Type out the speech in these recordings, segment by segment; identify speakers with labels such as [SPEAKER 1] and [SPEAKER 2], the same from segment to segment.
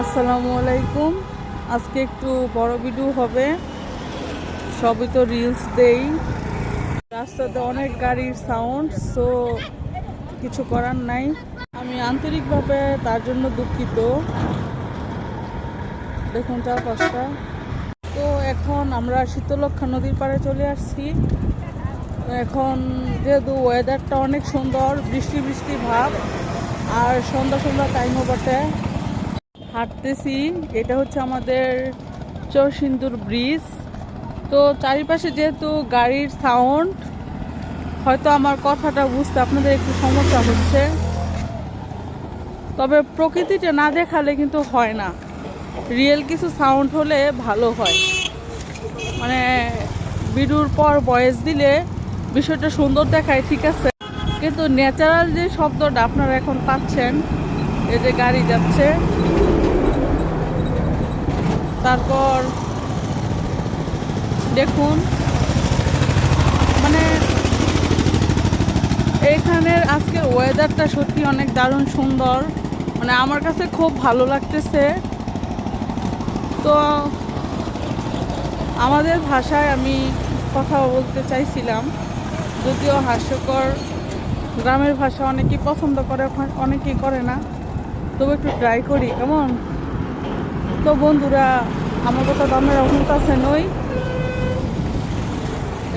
[SPEAKER 1] আসসালামু আলাইকুম। আজকে একটু বড় ভিডিও হবে, সবই তো রিলস দেই। রাস্তাতে অনেক গাড়ির সাউন্ড, সো কিছু করার নাই। আমি আন্তরিকভাবে তার জন্য দুঃখিত। দেখুন চারপাশটা। তো এখন আমরা শীতলক্ষ্যা নদীর পাড়ে চলে আসছি। এখন যেহেতু ওয়েদারটা অনেক সুন্দর, বৃষ্টি বৃষ্টি ভাব, আর সন্ধ্যা সন্ধ্যা টাইমও বটে, হাঁটতেছি। এটা হচ্ছে আমাদের চরসিন্দুর ব্রিজ। তো চারিপাশে যেহেতু গাড়ির সাউন্ড, হয়তো আমার কথাটা বুঝতে আপনাদের একটু সমস্যা হচ্ছে, তবে প্রকৃতিটা না দেখালে কিন্তু হয় না। রিয়েল কিছু সাউন্ড হলে ভালো হয়, মানে ভিডিওর পর ভয়েস দিলে বিষয়টা সুন্দর দেখায়, ঠিক আছে, কিন্তু ন্যাচারাল যে শব্দটা আপনারা এখন পাচ্ছেন, এই যে গাড়ি যাচ্ছে, তারপর দেখুন, মানে এইখানের আজকের ওয়েদারটা সত্যি অনেক দারুণ সুন্দর, মানে আমার কাছে খুব ভালো লাগতেছে। তো আমাদের ভাষায় আমি কথা বলতে চাইছিলাম, যদিও হাস্যকর। গ্রামের ভাষা অনেকেই পছন্দ করে, অনেকেই করে না, তবু একটু ট্রাই করি কেমন। তো বন্ধুরা, আমার কথা দামের অভূত আছে নই।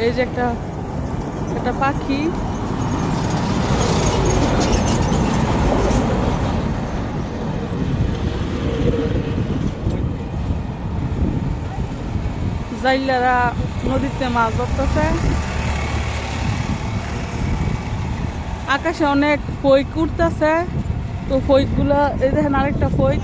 [SPEAKER 1] এই যে একটা পাখি, জাইলারা নদীতে মাছ ধরতেছে। আকাশে অনেক ফৈক উঠতেছে, তো ফৈকগুলা, এই দেখেন আরেকটা ফৈক।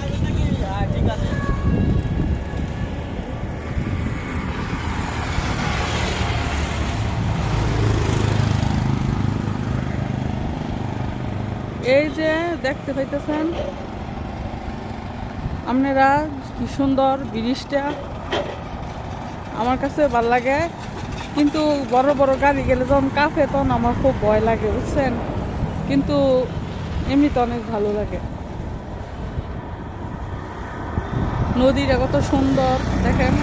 [SPEAKER 1] এই যে দেখতে পাইতেছেন আপনারা, কি সুন্দর ব্রিজটা, আমার কাছে ভালো লাগে। কিন্তু বড় বড় গাড়ি গেলে যখন কাফে, তখন আমার খুব ভয় লাগে, বুঝছেন। কিন্তু এমনিতে অনেক ভালো লাগে। নদীটা কত সুন্দর দেখেন,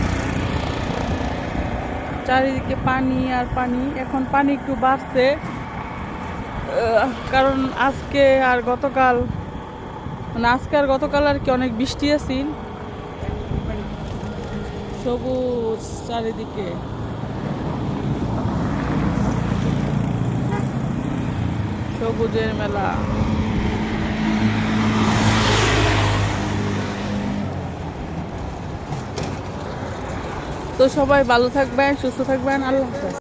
[SPEAKER 1] চারিদিকে পানি আর পানি। এখন পানি একটু বাড়ছে, কারণ আজকে আর গতকাল আর কি অনেক বৃষ্টি আছিল। সবুজ চারিদিকে, সবুজের মেলা। তো সবাই ভালো থাকবেন, সুস্থ থাকবেন, আল্লাহ হাফেজ।